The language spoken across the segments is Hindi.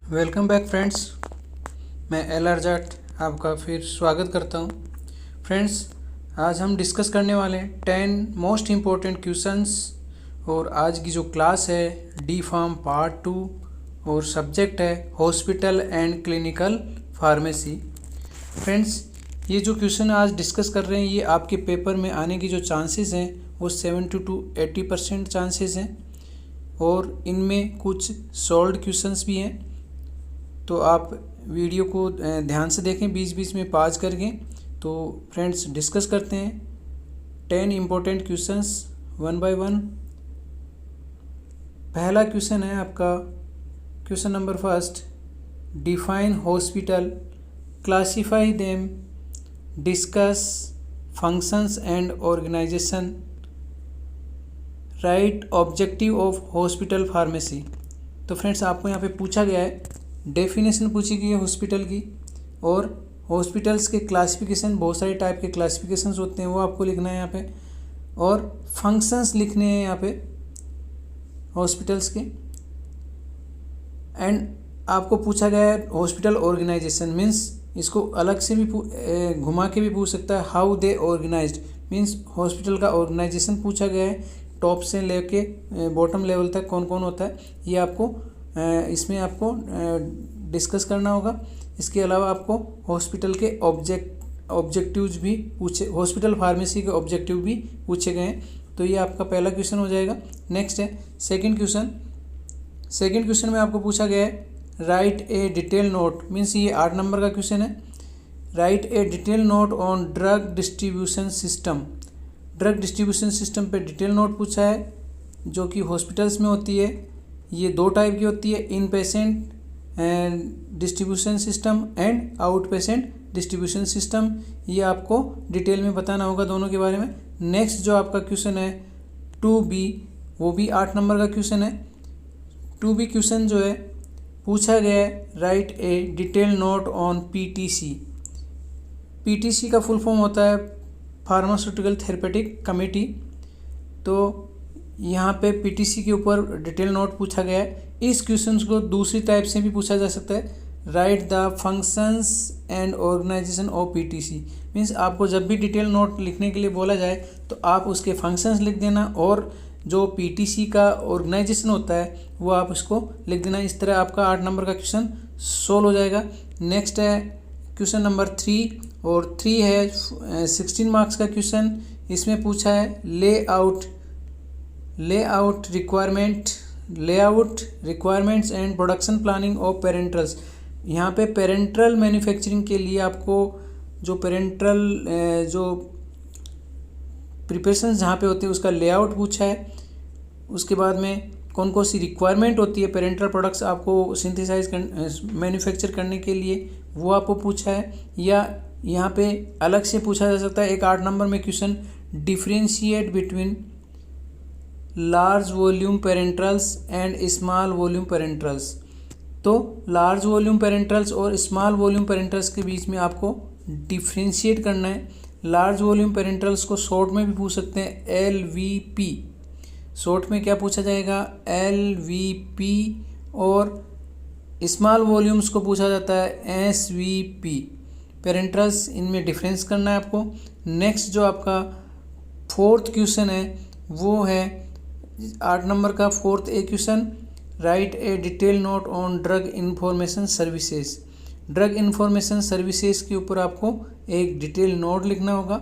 Welcome back friends. मैं एल आर जाट आपका फिर स्वागत करता हूं। फ्रेंड्स, आज हम डिस्कस करने वाले हैं 10 मोस्ट इम्पोर्टेंट क्वेश्चंस। और आज की जो क्लास है डी फार्म पार्ट 2 और सब्जेक्ट है hospital and clinical pharmacy. Friends, ये जो क्वेश्चन आज डिस्कस कर रहे हैं ये आपके पेपर में आने की जो चांसेस हैं वो 70 to 80% चांसेस हैं और इनमें कुछ सॉल्व्ड क्वेश्चंस भी हैं। तो आप वीडियो को ध्यान से देखें, बीच बीच में पॉज करके। तो फ्रेंड्स, डिस्कस करते हैं 10 important questions one by one. पहला क्वेश्चन है आपका question number first, define hospital, classify them, discuss functions and organisation, write objective of hospital pharmacy. तो फ्रेंड्स, आपको यहाँ पे पूछा गया है, डेफिनेशन पूछी गई है हॉस्पिटल की और हॉस्पिटल्स के क्लासिफिकेशन, बहुत सारे टाइप के क्लासिफिकेशंस होते हैं वो आपको लिखना है यहाँ पे, और फंक्शंस लिखने हैं यहाँ पे हॉस्पिटल्स के। एंड आपको पूछा गया है हॉस्पिटल ऑर्गेनाइजेशन, मीन्स इसको अलग से भी घुमा के भी पूछ सकता है, how they organised, means hospital का ऑर्गेनाइजेशन पूछा गया है, टॉप से लेके बॉटम लेवल तक कौन कौन होता है ये आपको इसमें आपको डिस्कस करना होगा। इसके अलावा आपको हॉस्पिटल के ऑब्जेक्टिव्स भी पूछे, हॉस्पिटल फार्मेसी के ऑब्जेक्टिव भी पूछे गए हैं। तो ये आपका पहला क्वेश्चन हो जाएगा। नेक्स्ट है सेकंड क्वेश्चन। सेकंड क्वेश्चन में आपको पूछा गया है, राइट ए डिटेल नोट, मीन्स ये 8 नंबर का क्वेश्चन है। Right A detail note on drug distribution system. Drug distribution system पे डिटेल नोट पूछा है जो कि हॉस्पिटल्स में होती है। ये 2 टाइप की होती है, in patient distribution system and out patient distribution system. ये आपको डिटेल में बताना होगा दोनों के बारे में। नेक्स्ट जो आपका क्वेश्चन है 2B, वो भी 8 नंबर का क्वेश्चन है। 2B क्वेश्चन जो है पूछा गया है, right A detail note on PTC। PTC का फुल फॉर्म होता है फार्मास्यूटिकल थेरेपेटिक कमेटी। तो यहाँ पे PTC के ऊपर डिटेल नोट पूछा गया है। इस क्वेश्चन को दूसरी टाइप से भी पूछा जा सकता है, write the functions and organisation of PTC। Means आपको जब भी डिटेल नोट लिखने के लिए बोला जाए तो आप उसके फंक्शंस लिख देना और जो PTC का ऑर्गेनाइजेशन होता है वो आप उसको लिख देना। इस तरह आपका 8 नंबर का क्वेश्चन सोल्व हो जाएगा। नेक्स्ट है क्वेश्चन नंबर 3, और 3 है 16 मार्क्स का क्वेश्चन। इसमें पूछा है layout requirements and production planning of parenterals. यहाँ पे पेरेंट्रल मैन्युफैक्चरिंग के लिए आपको जो पेरेंट्रल जो प्रिपरेशन जहाँ पे होते हैं उसका लेआउट पूछा है। उसके बाद में कौन कौन सी रिक्वायरमेंट होती है पेरेंट्रल प्रोडक्ट्स आपको सिंथेसाइज मैन्युफैक्चर करने के लिए, वो आपको पूछा है। या यहाँ पे अलग से पूछा जा सकता है एक 8 नंबर में question, differentiate between large volume parenterals and small volume parenterals. तो लार्ज वॉल्यूम पेरेंट्रल्स और स्मॉल वॉल्यूम पेरेंट्रल्स के बीच में आपको डिफ्रेंशिएट करना है। लार्ज वॉल्यूम पेरेंट्रल्स को शॉर्ट में भी पूछ सकते हैं LVP। शॉर्ट में क्या पूछा जाएगा, LVP, और स्मॉल वॉल्यूम्स को पूछा जाता है SVP। पेरेंट्रल्स, इनमें डिफरेंस करना है आपको। नेक्स्ट जो आपका 4th क्वेश्चन है वो है 8 नंबर का 4th A question, right A detail note on drug information services. Drug information services के ऊपर आपको एक डिटेल नोट लिखना होगा।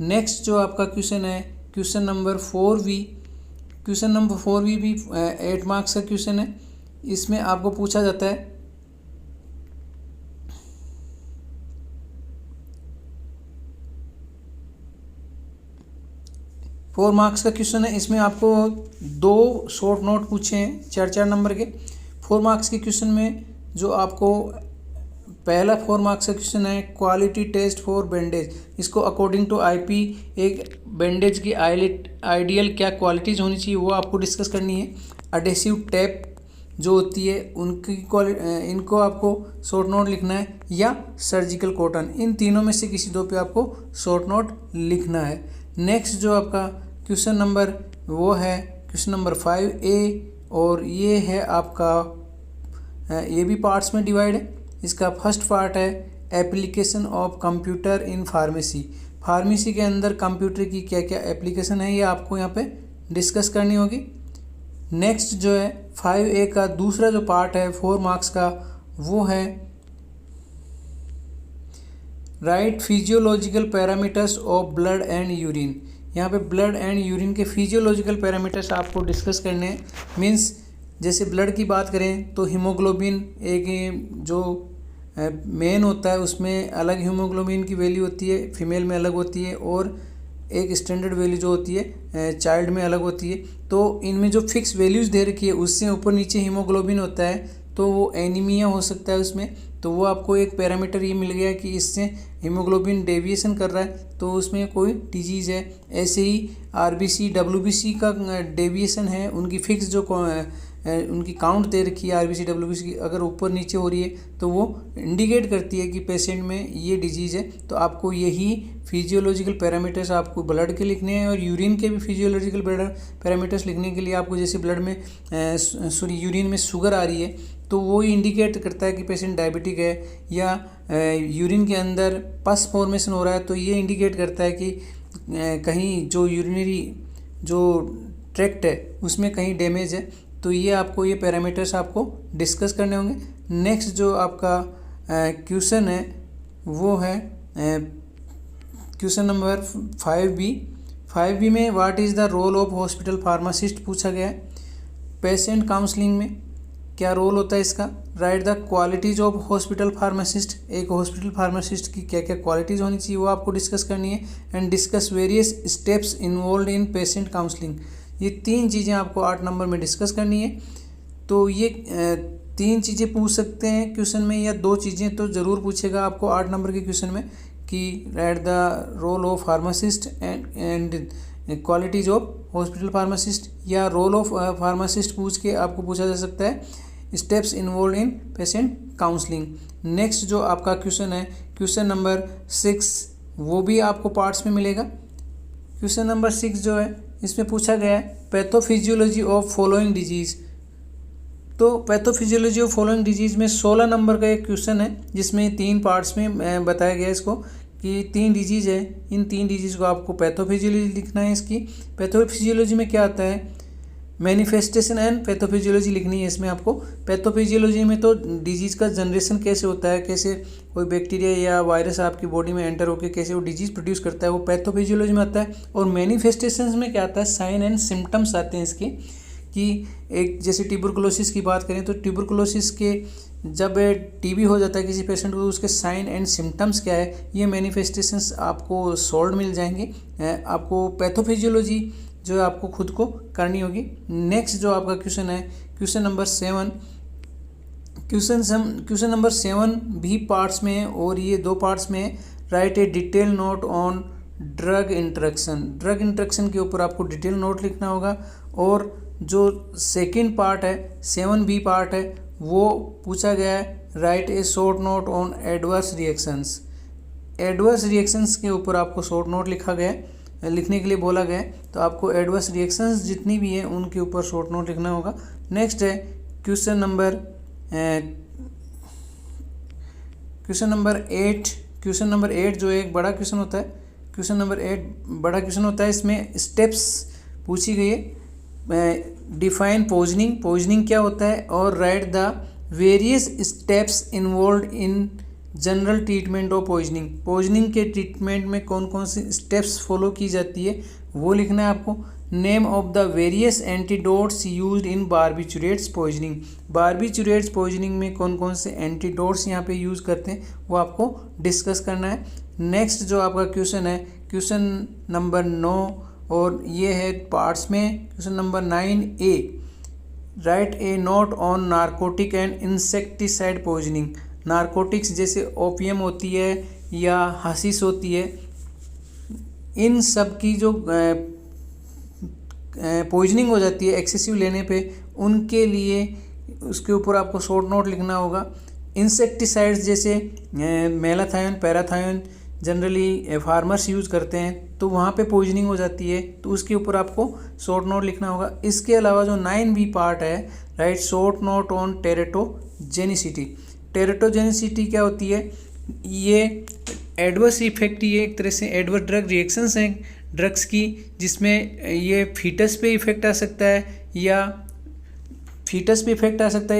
नेक्स्ट जो आपका क्वेश्चन है question number 4B। Question number 4B भी 8 मार्क्स का क्वेश्चन है। इसमें आपको पूछा जाता है 4 मार्क्स का क्वेश्चन है। इसमें आपको 2 शॉर्ट नोट पूछे हैं 4-4 नंबर के। 4 मार्क्स के क्वेश्चन में जो आपको पहला 4 मार्क्स का क्वेश्चन है, क्वालिटी टेस्ट फॉर बैंडेज। इसको अकॉर्डिंग टू IP एक बैंडेज की आइडियल क्या क्वालिटीज़ होनी चाहिए वो आपको डिस्कस करनी है। अडेसिव टेप जो होती है उनकी इनको आपको शॉर्ट नोट लिखना है, या सर्जिकल कॉटन, इन तीनों में से किसी 2 पे आपको शॉर्ट नोट लिखना है। नेक्स्ट जो आपका क्वेश्चन नंबर वो है क्वेश्चन नंबर 5A, और ये है आपका ये भी पार्ट्स में डिवाइड है। इसका फर्स्ट पार्ट है application of computer in pharmacy. Pharmacy के अंदर कंप्यूटर की क्या क्या एप्लीकेशन है ये आपको यहाँ पे डिस्कस करनी होगी। नेक्स्ट जो है 5A का दूसरा जो पार्ट है 4 मार्क्स का, वो है right physiological parameters of blood and urine. यहाँ पे ब्लड एंड यूरिन के फिजियोलॉजिकल पैरामीटर्स आपको डिस्कस करने हैं। मीन्स जैसे ब्लड की बात करें तो हीमोग्लोबिन एक जो मेन होता है उसमें अलग हीमोग्लोबिन की वैल्यू होती है, फीमेल में अलग होती है, और एक स्टैंडर्ड वैल्यू जो होती है चाइल्ड में अलग होती है। तो इनमें जो फिक्स वैल्यूज़ दे रखी है उससे ऊपर नीचे हीमोग्लोबिन होता है तो वो एनीमिया हो सकता है उसमें। तो वो आपको एक पैरामीटर ये मिल गया कि इससे हीमोग्लोबिन डेविएशन कर रहा है तो उसमें कोई डिजीज़ है। ऐसे ही आरबीसी डब्ल्यूबीसी का डेविएशन है, उनकी फिक्स जो उनकी काउंट दे रखी है आरबीसी डब्ल्यूबीसी की, अगर ऊपर नीचे हो रही है तो वो इंडिकेट करती है कि पेशेंट में ये डिजीज़ है। तो आपको यही फिजियोलॉजिकल पैरामीटर्स आपको ब्लड के लिखने हैं, और यूरिन के भी फिजियोलॉजिकल पैरामीटर्स लिखने के लिए आपको जैसे ब्लड में यूरिन में शुगर आ रही है तो वो इंडिकेट करता है कि पेशेंट डायबिटिक है, या यूरिन के अंदर पस फॉर्मेशन हो रहा है तो ये इंडिकेट करता है कि कहीं जो यूरिनरी जो ट्रैक्ट है उसमें कहीं डैमेज है। तो ये आपको ये पैरामीटर्स आपको डिस्कस करने होंगे। नेक्स्ट जो आपका क्वेश्चन है वो है क्वेश्चन नंबर 5B में what is the role of hospital pharmacist पूछा गया है। पेशेंट काउंसलिंग में क्या रोल होता है इसका। Right the qualities of hospital pharmacist, एक हॉस्पिटल फार्मासिस्ट की क्या क्या क्वालिटीज़ होनी चाहिए वो आपको डिस्कस करनी है। And discuss various steps involved in patient counselling. ये 3 चीज़ें आपको 8 नंबर में डिस्कस करनी है। तो ये 3 चीज़ें पूछ सकते हैं क्वेश्चन में, या 2 चीज़ें तो ज़रूर पूछेगा आपको 8 नंबर के क्वेश्चन में कि write the role of pharmacist and qualities of hospital pharmacist, या रोल ऑफ फार्मासिस्ट पूछ के आपको पूछा जा सकता है steps involved in patient counselling. Next जो आपका क्वेश्चन है क्वेश्चन नंबर 6, वो भी आपको पार्ट्स में मिलेगा। क्वेश्चन नंबर 6 जो है इसमें पूछा गया है पैथोफिजियोलॉजी ऑफ फॉलोइंग डिजीज़। तो पैथोफिजियोलॉजी ऑफ फॉलोइंग डिजीज़ में 16 नंबर का एक क्वेश्चन है जिसमें 3 पार्ट्स में बताया गया है इसको कि 3 डिजीज़ है, इन 3 डिजीज़ को आपको पैथोफिजियोलॉजी लिखना है। इसकी पैथोफिजियोलॉजी में क्या आता है, मैनिफेस्टेशन एंड पैथोफिजियोलॉजी लिखनी है इसमें आपको। पैथोफिजियोलॉजी में तो डिजीज़ का जनरेशन कैसे होता है, कैसे कोई बैक्टीरिया या वायरस आपकी बॉडी में एंटर होकर कैसे वो डिजीज़ प्रोड्यूस करता है, वो पैथोफिजियोलॉजी में आता है। और मैनिफेस्टेशंस में क्या आता है, साइन एंड सिम्टम्स आते हैं इसके, कि एक जैसे ट्यूबरकुलोसिस की बात करें तो ट्यूबरकुलोसिस के जब टीबी हो जाता है किसी पेशेंट को तो उसके साइन एंड सिम्टम्स क्या है, ये मैनिफेस्टेशंस आपको सॉल्व मिल जाएंगे। आपको पैथोफिजियोलॉजी जो है आपको खुद को करनी होगी। नेक्स्ट जो आपका क्वेश्चन है क्वेश्चन नंबर 7, क्वेश्चन नंबर 7 भी पार्ट्स में है और ये 2 पार्ट्स में है। Right A detail note on drug interaction. Drug interaction के ऊपर आपको डिटेल नोट लिखना होगा। और जो सेकंड पार्ट है 7B पार्ट है वो पूछा गया है right A short note on adverse reactions. Adverse reactions के ऊपर आपको शॉर्ट नोट लिखा गया है, लिखने के लिए बोला गया है। तो आपको एडवर्स रिएक्शंस जितनी भी हैं उनके ऊपर शॉर्ट नोट लिखना होगा। नेक्स्ट है क्वेश्चन नंबर 8। क्वेश्चन नंबर 8 जो एक बड़ा क्वेश्चन होता है, क्वेश्चन नंबर 8 बड़ा क्वेश्चन होता है। इसमें स्टेप्स पूछी गई है। डिफाइन पॉइजनिंग, पॉइजनिंग क्या होता है, और right the various steps involved in general treatment of poisoning. Poisoning के ट्रीटमेंट में कौन कौन सी स्टेप्स फॉलो की जाती है वो लिखना है आपको। Name of the various antidotes used in barbiturates poisoning. Barbiturates poisoning में कौन कौन से एंटीडोट्स यहाँ पे यूज़ करते हैं वो आपको डिस्कस करना है। नेक्स्ट जो आपका क्वेश्चन है क्वेश्चन नंबर 9 और ये है पार्ट्स में। Question number 9A, right A note on narcotic and insecticide poisoning. Narcotics जैसे ओपियम होती है या हशीश होती है, इन सब की जो पॉइजनिंग हो जाती है एक्सेसिव लेने पे, उनके लिए उसके ऊपर आपको शॉर्ट नोट लिखना होगा। इंसेक्टिसाइड्स जैसे मेलाथायोन, पैराथायोन जनरली फार्मर्स यूज़ करते हैं तो वहाँ पे पॉइजनिंग हो जाती है तो उसके ऊपर आपको शॉर्ट नोट लिखना होगा। इसके अलावा जो 9B पार्ट है write short note on teratogenicity. Teratogenicity क्या होती है? ये एडवर्स इफेक्ट, ये एक तरह से एडवर्स ड्रग रिएक्शंस हैं ड्रग्स की, जिसमें ये फीटस पे इफेक्ट आ सकता है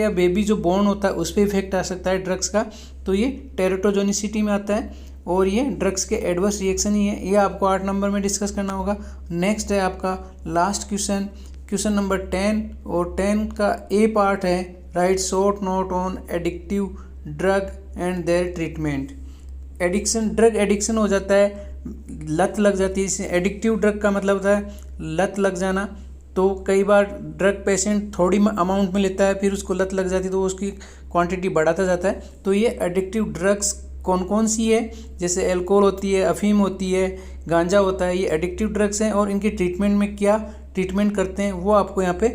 या बेबी जो बॉर्न होता है उस पर इफेक्ट आ सकता है ड्रग्स का। तो ये टेरेटोजेनिसिटी में आता है और ये ड्रग्स के एडवर्स रिएक्शन ही है। ये आपको 8 नंबर में डिस्कस करना होगा। नेक्स्ट है आपका लास्ट क्वेश्चन नंबर 10, और 10 का ए पार्ट है write short note on addictive drug and their treatment. Drug addiction हो जाता है, लत लग जाती है। इसे एडिक्टिव ड्रग का मतलब होता है लत लग जाना। तो कई बार ड्रग पेशेंट थोड़ी अमाउंट में लेता है, फिर उसको लत लग जाती है तो उसकी क्वांटिटी बढ़ाता जाता है। तो ये एडिक्टिव ड्रग्स कौन कौन सी है? जैसे अल्कोहल होती है, अफीम होती है, गांजा होता है, ये एडिक्टिव ड्रग्स हैं। और इनके ट्रीटमेंट में क्या ट्रीटमेंट करते हैं वो आपको यहाँ पे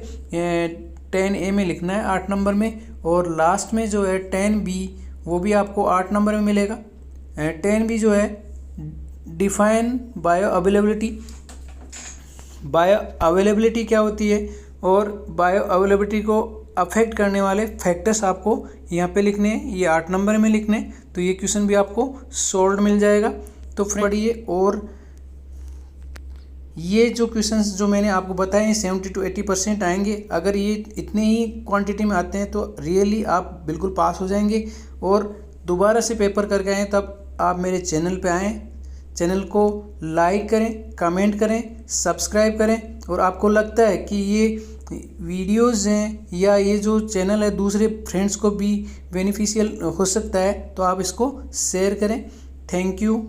10A में लिखना है 8 नंबर में। और लास्ट में जो है 10B वो भी आपको 8 नंबर में मिलेगा। 10B जो है डिफाइन बायो अवेलेबिलिटी क्या होती है, और बायो अवेलेबिलिटी को अफेक्ट करने वाले फैक्टर्स आपको यहाँ पे लिखने हैं, ये 8 नंबर में लिखने हैं। तो ये क्वेश्चन भी आपको सॉल्व मिल जाएगा। तो पढ़िए, और ये जो क्वेश्चंस जो मैंने आपको बताए 70 to 80% आएंगे। अगर ये इतने ही क्वांटिटी में आते हैं तो रियली आप बिल्कुल पास हो जाएंगे। और दोबारा से पेपर करके आएँ तब आप मेरे चैनल पे आएँ, चैनल को लाइक करें, कमेंट करें, सब्सक्राइब करें। और आपको लगता है कि ये वीडियोज़ हैं या ये जो चैनल है दूसरे फ्रेंड्स को भी बेनिफिशियल हो सकता है तो आप इसको शेयर करें। Thank you.